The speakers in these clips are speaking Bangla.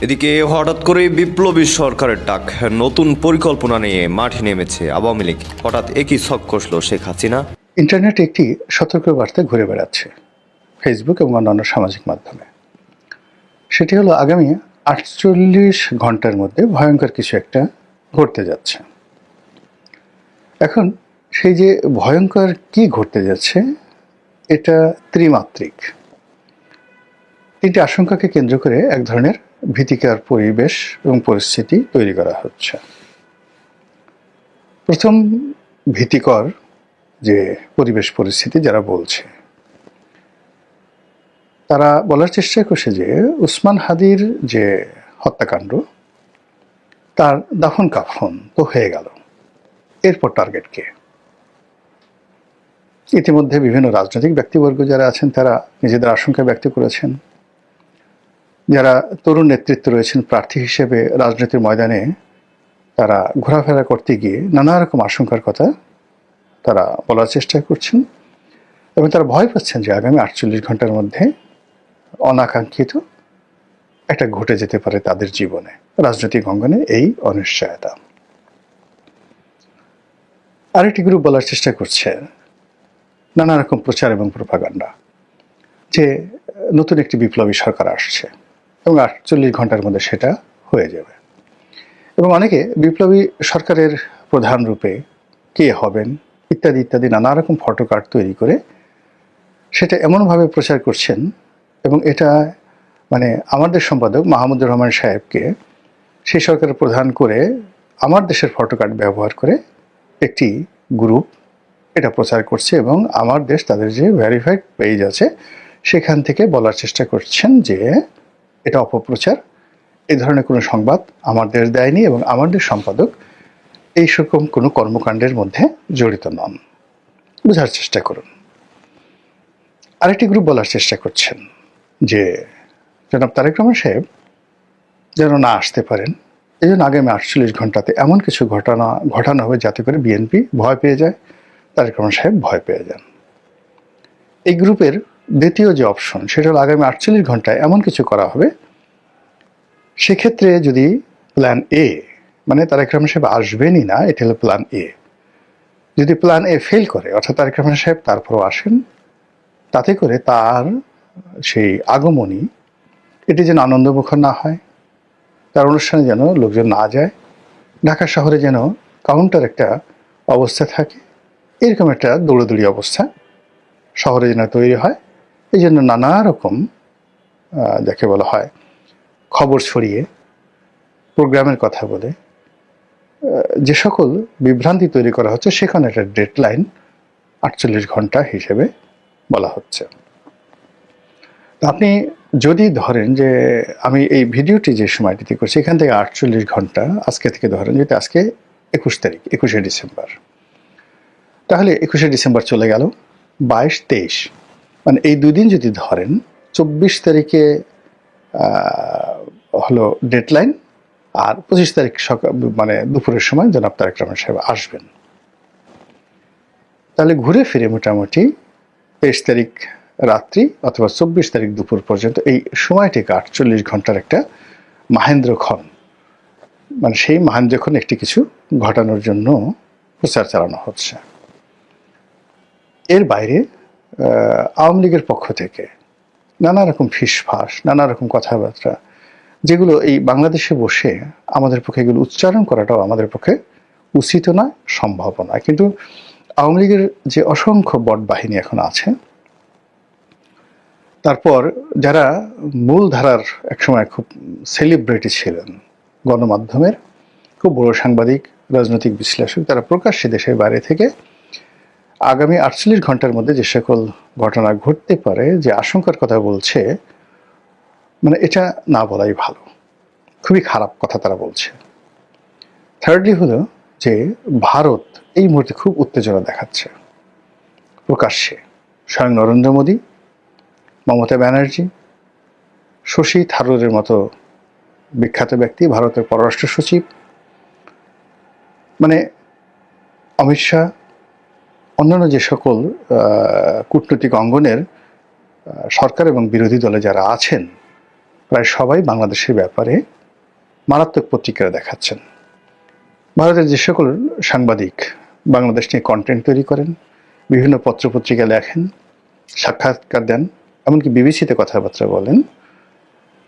এদিকে হঠাৎ করে বিপ্লবী সরকারের ডাক, নতুন পরিকল্পনা নিয়ে মাঠে নেমেছে আওয়ামী লীগ। হঠাৎ একই ছক কষল শেখ হাসিনা। ইন্টারনেটে একটি সতর্ক বার্তা ঘুরে বেড়াচ্ছে ফেসবুক এবং অন্যান্য সামাজিক মাধ্যমে। সেটি হলো আগামী 48 ঘন্টার মধ্যে ভয়ঙ্কর কিছু একটা ঘটতে যাচ্ছে। এখন সেই যে ভয়ঙ্কর কি ঘটতে যাচ্ছে, এটা ত্রিমাত্রিক। তিনটি আশঙ্কাকে কেন্দ্র করে এক ধরনের ভীতিকর পরিবেশ এবং পরিস্থিতি তৈরি করা হচ্ছে। প্রথম ভীতিকর যে পরিবেশ পরিস্থিতি যারা বলছে, তারা বলার চেষ্টা করছে যে উসমান হাদির যে হত্যাকাণ্ড, তার দাফন কাফন তো হয়ে গেল, এরপর টার্গেট কে? ইতিমধ্যে বিভিন্ন রাজনৈতিক ব্যক্তিবর্গ যারা আছেন তারা নিজেদের আশঙ্কা ব্যক্ত করেছেন। যারা তরুণ নেতৃত্ব রয়েছেন প্রার্থী হিসেবে রাজনীতির ময়দানে, তারা ঘোরাফেরা করতে গিয়ে নানা রকম আশঙ্কার কথা তারা বলার চেষ্টা করছেন এবং তারা ভয় পাচ্ছেন যে আগামী 48 ঘন্টার মধ্যে অনাকাঙ্ক্ষিত একটা ঘটে যেতে পারে তাদের জীবনে, রাজনৈতিক অঙ্গনে এই অনিশ্চয়তা। আরেকটি গ্রুপ বলার চেষ্টা করছে নানা রকম প্রচার এবং প্রোপাগান্ডা যে নতুন একটি বিপ্লবী সরকার আসছে এবং 48 ঘন্টার মধ্যে সেটা হয়ে যাবে। এবং অনেকে বিপ্লবী সরকারের প্রধান রূপে কে হবেন ইত্যাদি ইত্যাদি নানা রকম ফটোকার্ড তৈরি করে সেটা এমনভাবে প্রচার করছেন, এবং এটা মানে আমার দেশ সম্পাদক মাহমুদুর রহমান সাহেবকে সেই সরকারের প্রধান করে আমার দেশের ফটোকার্ড ব্যবহার করে একটি গ্রুপ এটা প্রচার করছে, এবং আমার দেশ তাদের যে ভেরিফাইড পেজ আছে সেখান থেকে বলার চেষ্টা করছেন যে এটা অপপ্রচার, এই ধরনের কোনো সংবাদ আমার দেশ দেয়নি এবং আমার দেশ সম্পাদক এই রকম কোনো কর্মকাণ্ডের মধ্যে জড়িত নন। বোঝার চেষ্টা করুন। আরেকটি গ্রুপ বলার চেষ্টা করছেন যে জনাব তারেক রহমান সাহেব যেন না আসতে পারেন, এই জন্য আগামী 48 ঘন্টাতে এমন কিছু ঘটানো হবে যাতে করে বিএনপি ভয় পেয়ে যায়, তারেক রহমান সাহেব ভয় পেয়ে যান। এই গ্রুপের দ্বিতীয় যে অপশন সেটা হলো আগামী 48 ঘন্টায় এমন কিছু করা হবে, সেক্ষেত্রে যদি প্ল্যান এ, মানে তারেক রহমান সাহেব আসবেনই না, এটা হলো প্ল্যান এ, যদি প্ল্যান এ ফেল করে অর্থাৎ তারেক রহমান সাহেব তারপরও আসেন, তাতে করে তার সেই আগমনী এটি যেন আনন্দমুখর না হয়, তার অনুষ্ঠানে যেন লোকজন না যায়, ঢাকা শহরে যেন কাউন্টার একটা অবস্থা থাকে, এরকম একটা দৌড়দৌড়ি অবস্থা শহরে যেন তৈরি হয়। এই জন্য নানা রকম যাকে বলা হয় খবর ছড়িয়ে প্রোগ্রামের কথা বলে যে সকল বিভ্রান্তি তৈরি করা হচ্ছে, সেখানে একটা ডেডলাইন 48 ঘন্টা হিসেবে বলা হচ্ছে। আপনি যদি ধরেন যে আমি এই ভিডিওটি যে সময়টিতে করছি এখান থেকে 48 ঘন্টা আজকে থেকে ধরেন, যদি আজকে 21 তারিখ, 21শে ডিসেম্বর, তাহলে 21শে ডিসেম্বর চলে গেল, 22, 23, মানে এই দুদিন যদি ধরেন, 24 তারিখে হলো ডেডলাইন, আর 25 তারিখ সকাল মানে দুপুরের সময় জনাব তারেক রহমান সাহেব আসবেন। তাহলে ঘুরে ফিরে মোটামুটি 23 তারিখ রাত্রি অথবা 24 তারিখ দুপুর পর্যন্ত এই সময়টিকে 48 ঘন্টার একটা মাহেন্দ্রক্ষণ, মানে সেই মাহেন্দ্রক্ষণ একটি কিছু ঘটানোর জন্য প্রচার চালানো হচ্ছে। এর বাইরে আওয়ামী লীগের পক্ষ থেকে নানা রকম ফিসফাস, নানা রকম কথাবার্তা, যেগুলো এই বাংলাদেশে বসে আমাদের পক্ষে এগুলো উচ্চারণ করাটাও আমাদের পক্ষে উচিত না, সম্ভব না। কিন্তু আওয়ামী লীগের যে অসংখ্য বট বাহিনী এখন আছে, তারপর যারা মূলধারার একসময় খুব সেলিব্রিটি ছিলেন, গণমাধ্যমের খুব বড় সাংবাদিক, রাজনৈতিক বিশ্লেষক, তারা প্রকাশ্যে দেশের বাইরে থেকে আগামী 48 ঘন্টার মধ্যে যে সকল ঘটনা ঘটতে পারে যে আশঙ্কার কথা বলছে, মানে এটা না বলাই ভালো, খুবই খারাপ কথা তারা বলছে। থার্ডলি হলো যে ভারত এই মুহূর্তে খুব উত্তেজনা দেখাচ্ছে প্রকাশ্যে। স্বয়ং নরেন্দ্র মোদী, মমতা ব্যানার্জি, শশী থারুরের মতো বিখ্যাত ব্যক্তি, ভারতের পররাষ্ট্র সচিব, মানে অমিত শাহ, অন্যান্য যে সকল কূটনৈতিক অঙ্গনের সরকার এবং বিরোধী দলে যারা আছেন, প্রায় সবাই বাংলাদেশের ব্যাপারে মারাত্মক প্রতিক্রিয়া দেখাচ্ছেন। ভারতের যে সকল সাংবাদিক বাংলাদেশ নিয়ে কন্টেন্ট তৈরি করেন, বিভিন্ন পত্রপত্রিকা লেখেন, সাক্ষাৎকার দেন, এমনকি বিবিসিতে কথাবার্তা বলেন,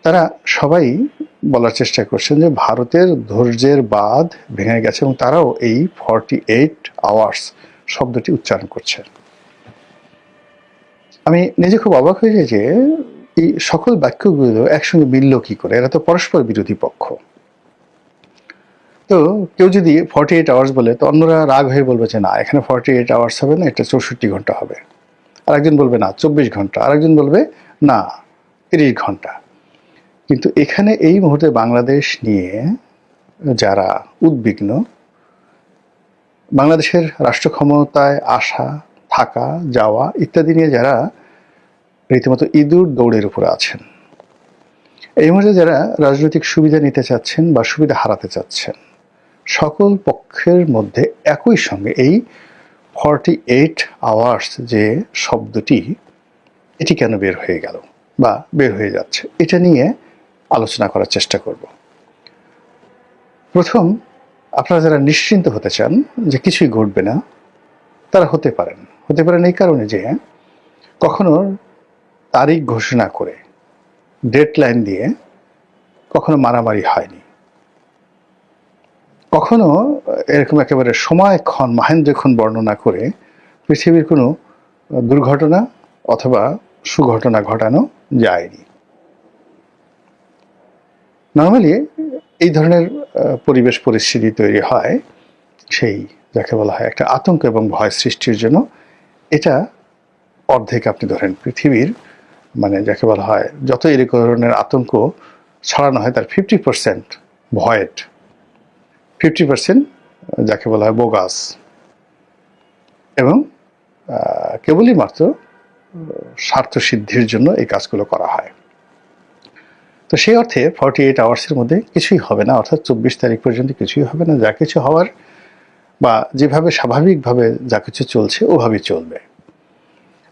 তারা সবাই বলার চেষ্টা করছেন যে ভারতের ধৈর্যের বাঁধ ভেঙে গেছে এবং তারাও এই 48 আওয়ার্স শব্দটি উচ্চারণ করছে। আমি নিজে খুব অবাক হয়ে যাই যে এই সকল বাক্যগুলো একসঙ্গে মিলল কি করে, এরা তো পরস্পর বিরোধী পক্ষ। তো কেউ যদি 48 আওয়ার্স বলে তো অন্যরা রাগ হয়ে বলবে যে না, এখানে 48 আওয়ার্স হবে না, এটা 64 ঘন্টা হবে। আরেকজন বলবে না 24 ঘন্টা, আরেকজন বলবে না 30 ঘন্টা। কিন্তু এখানে এই মুহূর্তে বাংলাদেশ নিয়ে যারা উদ্বিগ্ন, বাংলাদেশের রাষ্ট্র ক্ষমতায় আসা, থাকা, যাওয়া ইত্যাদি নিয়ে যারা রীতিমতো ইঁদুর দৌড়ের উপরে আছেন, এই মুহূর্তে যারা রাজনৈতিক সুবিধা নিতে চাচ্ছেন বা সুবিধা হারাতে চাচ্ছেন, সকল পক্ষের মধ্যে একই সঙ্গে এই 48 আওয়ার্স যে শব্দটি, এটি কেন বের হয়ে গেল বা বের হয়ে যাচ্ছে, এটা নিয়ে আলোচনা করার চেষ্টা করব। প্রথম, আপনারা যারা নিশ্চিন্ত হতে চান যে কিছুই ঘটবে না, তারা হতে পারেন এই কারণে যে কখনো তারিখ ঘোষণা করে ডেডলাইন দিয়ে কখনো মারামারি হয়নি, কখনো এরকম একেবারে সময়ক্ষণ মাহেন্দ্রক্ষণ বর্ণনা করে পৃথিবীর কোনো দুর্ঘটনা অথবা সুঘটনা ঘটানো যায়নি। নর্মালি এই ধরনের পরিবেশ পরিস্থিতি তৈরি হয় সেই যাকে বলা হয় একটা আতঙ্ক এবং ভয় সৃষ্টির জন্য। এটা অর্ধেক আপনি ধরেন পৃথিবীর, মানে যাকে বলা হয় যত এই ধরনের আতঙ্ক ছড়ানো হয় তার 50% ভয়েড, 50% যাকে বলা হয় বোগাস, এবং কেবলই মাত্র স্বার্থ সিদ্ধির জন্য এই কাজগুলো করা হয়। তো সেই অর্থে 48 আওয়ার্সের মধ্যে কিছুই হবে না, অর্থাৎ 24 তারিখ পর্যন্ত কিছুই হবে না। যা কিছু হওয়ার বা যেভাবে স্বাভাবিকভাবে যা কিছু চলছে ওভাবেই চলবে।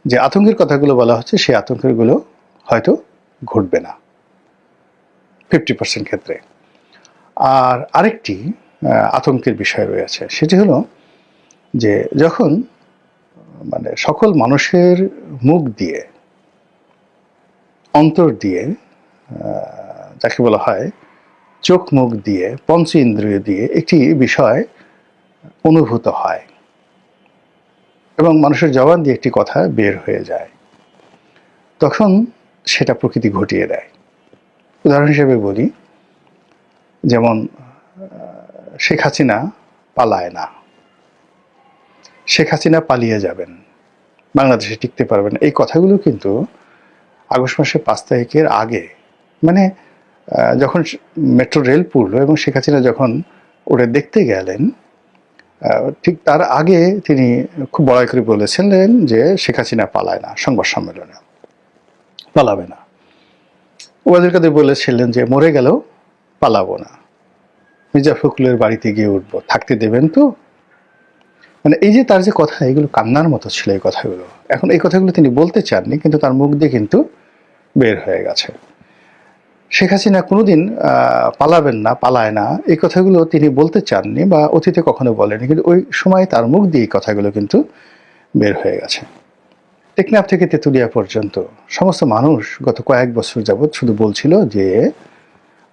যে আতঙ্কের কথাগুলো বলা হচ্ছে সেই আতঙ্কেরগুলো হয়তো ঘটবে না 50% ক্ষেত্রে। আর আরেকটি আতঙ্কের বিষয় রয়েছে, সেটি হলো যে যখন মানে সকল মানুষের মুখ দিয়ে, অন্তর দিয়ে, যাকে বলা হয় চোখ মুখ দিয়ে, পঞ্চ ইন্দ্রিয় দিয়ে একটি বিষয় অনুভূত হয় এবং মানুষের জবান দিয়ে একটি কথা বের হয়ে যায়, তখন সেটা প্রকৃতি ঘটিয়ে দেয়। উদাহরণ হিসেবে বলি, যেমন শেখ হাসিনা পালায় না, শেখ হাসিনা পালিয়ে যাবেন, বাংলাদেশে টিকতে পারবেন, এই কথাগুলো কিন্তু আগস্ট মাসের 5 তারিখের আগে, মানে যখন মেট্রো রেল পুরলো এবং শেখ হাসিনা যখন ওটা দেখতে গেলেন, ঠিক তার আগে তিনি খুব বড়াই করে বলেছিলেন যে শেখ হাসিনা পালায় না, সংবাদ সম্মেলনে পালাবে না। ওবায়দুল কাদের বলেছিলেন যে মরে গেলেও পালাবো না, মির্জা ফখরুলের বাড়িতে গিয়ে উঠবো, থাকতে দেবেন তো। মানে এই যে তার যে কথা, এগুলো কান্নার মতো ছিল এই কথাগুলো। এখন এই কথাগুলো তিনি বলতে চাননি, কিন্তু তার মুখ দিয়ে কিন্তু বের হয়ে গেছে। শেখ হাসিনা কোনোদিন পালাবেন না, পালায় না, এই কথাগুলো তিনি বলতে চাননি বা অতীতে কখনো বলেনি, কিন্তু ওই সময় তার মুখ দিয়ে এই কথাগুলো কিন্তু বের হয়ে গেছে। টেকনাফ থেকে তেঁতুলিয়া পর্যন্ত সমস্ত মানুষ গত কয়েক বছর যাবৎ শুধু বলছিল যে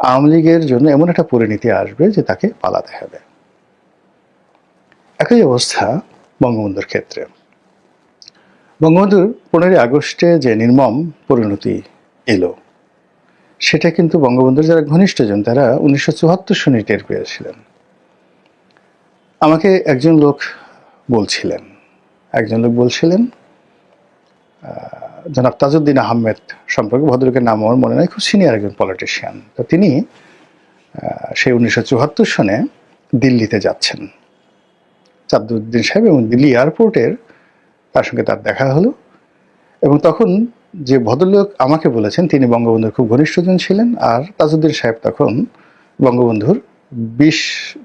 আওয়ামী লীগের জন্য এমন একটা পরিণতি আসবে যে তাকে পালাতে হবে। একই অবস্থা বঙ্গবন্ধুর ক্ষেত্রে। বঙ্গবন্ধুর 15 আগস্টে যে নির্মম পরিণতি এলো, সেটা কিন্তু বঙ্গবন্ধুর যারা ঘনিষ্ঠজন তারা 1974 সনে টের পেয়েছিলেন। আমাকে একজন লোক বলছিলেন জনাব তাজউদ্দিন আহমেদ সম্পর্কে, ভদ্রলোকের নাম আমার মনে নাই, খুব সিনিয়র একজন পলিটিশিয়ান। তো তিনি সেই 1974 সনে দিল্লিতে যাচ্ছেন, তাজউদ্দিন সাহেব, এবং দিল্লি এয়ারপোর্টের তার সঙ্গে তার দেখা হলো। এবং তখন যে ভদ্রলোক আমাকে বলেছেন তিনি বঙ্গবন্ধুর খুব ঘনিষ্ঠজন ছিলেন, আর তাজউদ্দিন সাহেব তখন বঙ্গবন্ধুর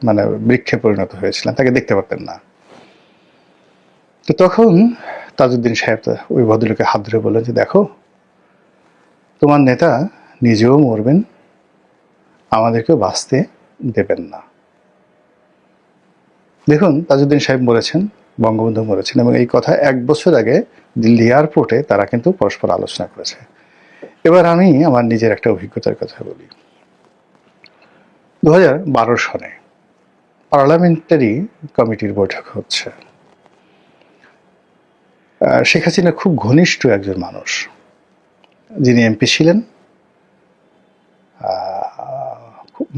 মানে বৃক্ষে পরিণত হয়েছিলেন, তাকে দেখতে পারতেন না। তো তখন তাজউদ্দিন সাহেব ওই ভদ্রলোকে হাত ধরে বললেন যে দেখো, তোমার নেতা নিজেও মরবেন, আমাদেরকেও বাঁচতে দেবেন না। দেখুন, তাজউদ্দিন সাহেব মরেছেন, বঙ্গবন্ধু মরেছেন, এবং এই কথা 1 বছর আগে দিল্লি এয়ারপোর্টে তারা কিন্তু পরস্পর আলোচনা করেছে। এবার আমি আমার নিজের একটা অভিজ্ঞতার কথা বলি। 2012 সনে পার্লামেন্টারি কমিটির বৈঠক হচ্ছে। শেখ হাসিনা খুব ঘনিষ্ঠ একজন মানুষ, যিনি এমপি ছিলেন,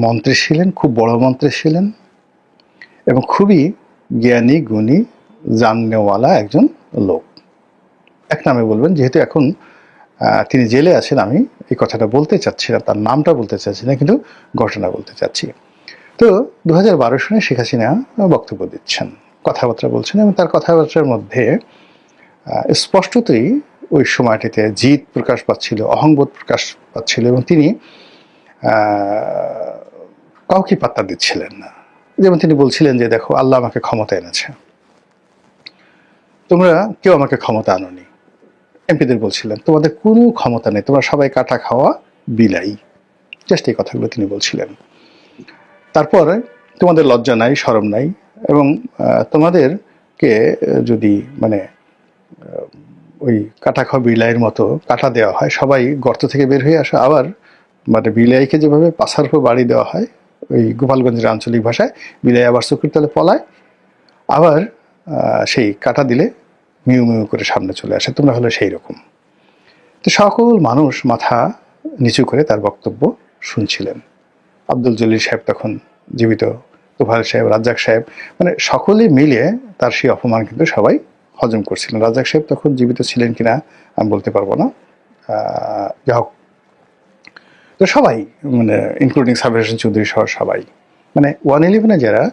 মন্ত্রী ছিলেন, খুব বড় মন্ত্রী ছিলেন, এবং খুবই জ্ঞানী গুণী জাননেওয়ালা একজন লোক। এক নামে বলবেন, যেহেতু এখন তিনি জেলে আছেন, আমি এই কথাটা বলতে চাচ্ছি না, তার নামটা বলতে চাচ্ছি না, কিন্তু ঘটনা বলতে চাচ্ছি। তো 2012 সনে শেখ হাসিনা বক্তব্য দিচ্ছেন, কথাবার্তা বলছেন, এবং তার কথাবার্তার মধ্যে স্পষ্টতই ওই সময়টিতে জিদ প্রকাশ পাচ্ছিল, অহংবোধ প্রকাশ পাচ্ছিল, এবং তিনি কাউকে পাত্তা দিচ্ছিলেন না। যেমন তিনি বলছিলেন যে, দেখো, আল্লাহ আমাকে ক্ষমতা এনেছে, তোমরা কেউ আমাকে ক্ষমতা আনোনি। এমপিদের বলছিলেন, তোমাদের কোনো ক্ষমতা নেই, তোমরা সবাই কাটা খাওয়া বিলাই। জাস্ট এই কথাগুলো তিনি বলছিলেন। তারপর তোমাদের লজ্জা নাই, শরম নাই, এবং তোমাদেরকে যদি মানে ওই কাটা খাওয়া বিলাইয়ের মতো কাটা দেওয়া হয়, সবাই গর্ত থেকে বের হয়ে আসে, আবার মানে বিলাইকে যেভাবে পাছার উপর বাড়ি দেওয়া হয় ওই গোপালগঞ্জের আঞ্চলিক ভাষায়, বিলাই আবার চোখের তলে পলায়, আবার সেই কাটা দিলে মিউ মিউ করে সামনে চলে আসে, তোমরা হলো সেই রকম। তো সকল মানুষ মাথা নিচু করে তার বক্তব্য শুনছিলেন। আব্দুল জলিল সাহেব তখন জীবিত, তোফায়েল সাহেব, রাজ্জাক সাহেব, মানে সকলে মিলে তার সেই অপমান কিন্তু সবাই হজম করছিলেন। রাজ্জাক সাহেব তখন জীবিত ছিলেন কিনা আমি বলতে পারবো না, যাই হোক। তো সবাই, মানে ইনক্লুডিং সাবির হোসেন চৌধুরী সহ সবাই, মানে 111-এ যারা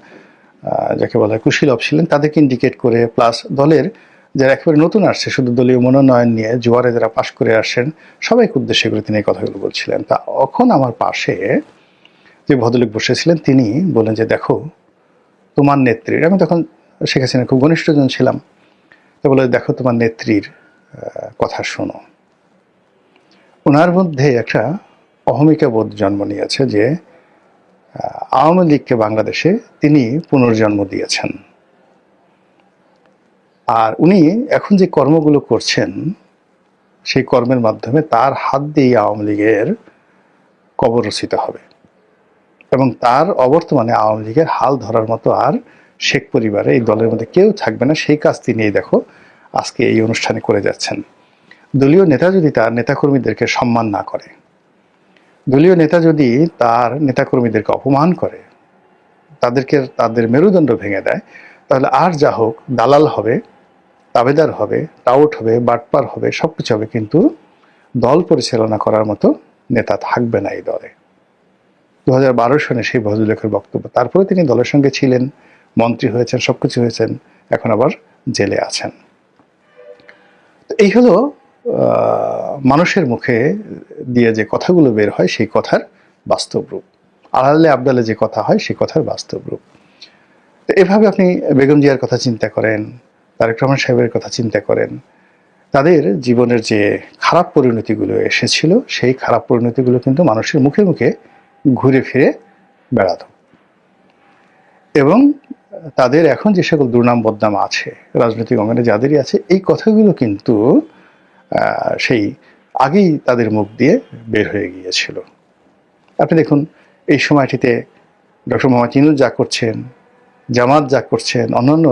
যাকে বলা হয় কুশীলব ছিলেন, তাদেরকে ইন্ডিকেট করে, প্লাস দলের যারা একেবারে নতুন আসছে, শুধু দলীয় মনোনয়ন নিয়ে জোয়ারে যারা পাশ করে আসেন, সবাইকে উদ্দেশ্য করে তিনি এই কথাগুলো বলছিলেন। তা এখন আমার পাশে যে ভদ্রলোক বসেছিলেন, তিনি বলেন যে, দেখো, তোমার নেত্রীর, আমি তখন শেখ হাসিনার খুব ঘনিষ্ঠজন ছিলাম, তো বলে, দেখো, তোমার নেত্রীর কথা শোনো। ওনার মধ্যে একটা অহমিকা বোধ জন্ম নিয়েছে যে আওয়ামী লীগকে বাংলাদেশে তিনি পুনর্জন্ম দিয়েছেন, আর উনি এখন যে কর্মগুলো করছেন, সেই কর্মের মাধ্যমে তার হাত দিয়ে আওয়ামী লীগের কবর রচিত হবে, এবং তার অবর্তমানে আওয়ামী লীগের হাল ধরার মতো আর শেখ পরিবারে এই দলের মধ্যে কেউ থাকবে না। সেই কাজ তিনি, দেখো, আজকে এই অনুষ্ঠানে করে যাচ্ছেন। দলীয় নেতা যদি তার নেতাকর্মীদেরকে সম্মান না করে, দলীয় নেতা যদি তার নেতাকর্মীদেরকে অপমান করে, তাদের মেরুদণ্ড ভেঙে দেয়, তাহলে আর যা হোক, দালাল হবে, তাবেদার হবে, টাউট হবে, বাটপার হবে, সবকিছু হবে, কিন্তু দল পরিচালনা করার মতো নেতা থাকবে না এই দলে। 2012 সনে সেই ভদ্রলোকের বক্তব্য। তারপরে তিনি দলের সঙ্গে ছিলেন, মন্ত্রী হয়েছেন, সবকিছু হয়েছেন, এখন আবার জেলে আছেন। এই হলো মানুষের মুখে দিয়ে যে কথাগুলো বের হয়, সেই কথার বাস্তব রূপ। আড়ালে আবডালে যে কথা হয়, সেই কথার বাস্তব রূপ। তো এভাবে আপনি বেগম জিয়ার কথা চিন্তা করেন, তারেক রহমান সাহেবের কথা চিন্তা করেন, তাদের জীবনের যে খারাপ পরিণতিগুলো এসেছিল, সেই খারাপ পরিণতিগুলো কিন্তু মানুষের মুখে মুখে ঘুরে ফিরে বেড়াতো, এবং তাদের এখন যে সকল দুর্নাম বদনাম আছে রাজনৈতিক অঙ্গনে, যাদেরই আছে, এই কথাগুলো কিন্তু সেই আগেই তাদের মুখ দিয়ে বের হয়ে গিয়েছিল। আপনি দেখুন, এই সময়টিতে ডক্টর মোহাম্মদ ইউনূস যা করছেন, জামাত যা করছেন, অন্যান্য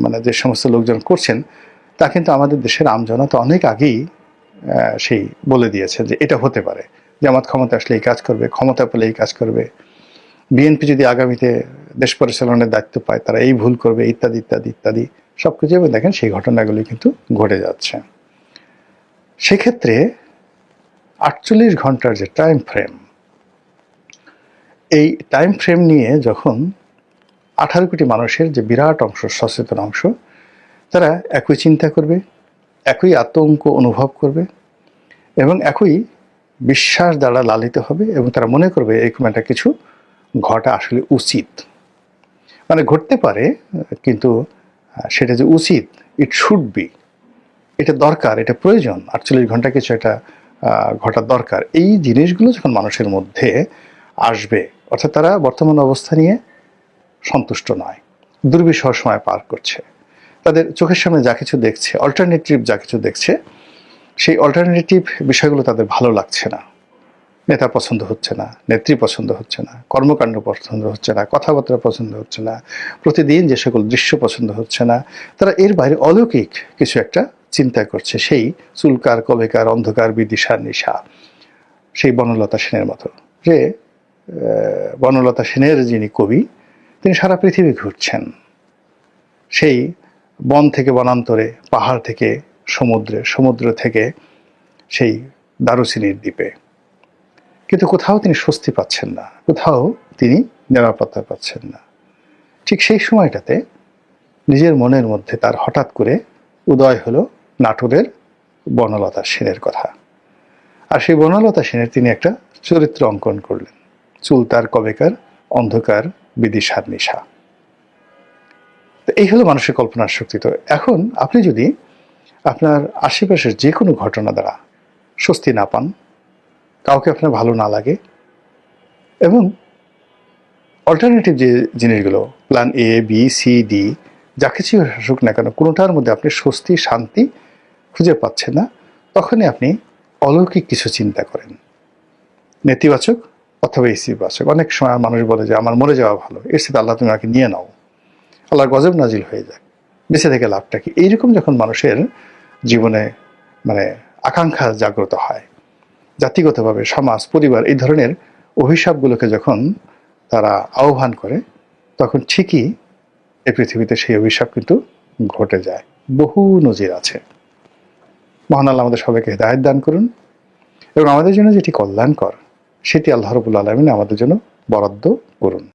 মানে যে সমস্ত লোকজন করছেন, তা কিন্তু আমাদের দেশের আমজনতা অনেক আগেই সেই বলে দিয়েছে যে এটা হতে পারে। জামাত ক্ষমতা আসলে এই কাজ করবে, ক্ষমতা পেলে এই কাজ করবে, বিএনপি যদি আগামীতে দেশ পরিচালনার দায়িত্ব পায়, তারা এই ভুল করবে, ইত্যাদি ইত্যাদি ইত্যাদি সবকিছু। এবং দেখেন, সেই ঘটনাগুলি কিন্তু ঘটে যাচ্ছে। সেক্ষেত্রে 48 ঘন্টার যে টাইম ফ্রেম, এই টাইম ফ্রেম নিয়ে যখন 18 কোটি মানুষের যে বিরাট অংশ, সচেতন অংশ, তারা একই চিন্তা করবে, একই আতঙ্ক অনুভব করবে, এবং একই বিশ্বাস দ্বারা লালিত হবে, এবং তারা মনে করবে এরকম একটা কিছু ঘটা আসলে উচিত, মানে ঘটতে পারে, কিন্তু সেটা যে উচিত, ইট শুড বি, এটা দরকার, এটা প্রয়োজন। 48 ঘন্টা কিছু একটা ঘটা দরকার, এই জিনিসগুলো যখন মানুষের মধ্যে আসবে, অর্থাৎ তারা বর্তমান অবস্থা নিয়ে সন্তুষ্ট নয়, দুর্বিষহ সময় পার করছে, তাদের চোখের সামনে যা কিছু দেখছে, অল্টারনেটিভ যা কিছু দেখছে, সেই অল্টারনেটিভ বিষয়গুলো তাদের ভালো লাগছে না। নেতা পছন্দ হচ্ছে না, নেত্রী পছন্দ হচ্ছে না, কর্মকাণ্ড পছন্দ হচ্ছে না, কথাবার্তা পছন্দ হচ্ছে না, প্রতিদিন যে সকল দৃশ্য পছন্দ হচ্ছে না, তারা এর বাইরে অলৌকিক কিছু একটা চিন্তা করছে, সেই চুলকার কবেকার অন্ধকার বিদিশার নিশা, সেই বনলতা সেনের মতো। যে বনলতা সেনের যিনি কবি, তিনি সারা পৃথিবী ঘুরছেন, সেই বন থেকে বনান্তরে, পাহাড় থেকে সমুদ্রে, সমুদ্র থেকে সেই দারুচিনির দ্বীপে, কিন্তু কোথাও তিনি স্বস্তি পাচ্ছেন না, কোথাও তিনি নিরাপত্তা পাচ্ছেন না। ঠিক সেই সময়টাতে নিজের মনের মধ্যে তার হঠাৎ করে উদয় হলো নাটোরের বনলতা সেনের কথা। আর সেই বনলতা সেনের তিনি একটা চরিত্র অঙ্কন করলেন, চুল তার কবেকার অন্ধকার বিদিশার নিশা। তো এই হলো মানুষের কল্পনার শক্তি। তো এখন আপনি যদি আপনার আশেপাশের যে কোনো ঘটনা দ্বারা স্বস্তি না পান, কাউকে আপনার ভালো না লাগে, এবং অল্টারনেটিভ যে জিনিসগুলো, plan A B C D যা কিছু আসুক না কেন, কোনোটার মধ্যে আপনি স্বস্তি শান্তি খুঁজে পাচ্ছেন না, তখনই আপনি অলৌকিক কিছু চিন্তা করেন, নেতিবাচক অথবা ইতিবাচক। অনেক সময় মানুষ বলে যে আমার মরে যাওয়া ভালো, এর সাথে আল্লাহ তুমি আমাকে নিয়ে নাও, আল্লাহর গজব নাজিল হয়ে যায়, বেঁচে থেকে লাভটা কি। এইরকম যখন মানুষের জীবনে মানে আকাঙ্ক্ষা জাগ্রত হয়, জাতিগতভাবে সমাজ পরিবার এই ধরনের অভিশাপগুলোকে যখন তারা আহ্বান করে, তখন ঠিকই এই পৃথিবীতে সেই অভিশাপ কিন্তু ঘটে যায়। বহু নজির আছে। মহান আল্লাহ আমাদের সবাইকে হিদায়াত দান করুন, এবং আমাদের জন্য যেটি কল্যাণকর সেটি আল্লাহ রাব্বুল আলামিন আমাদের জন্য বরাদ্দ করুন।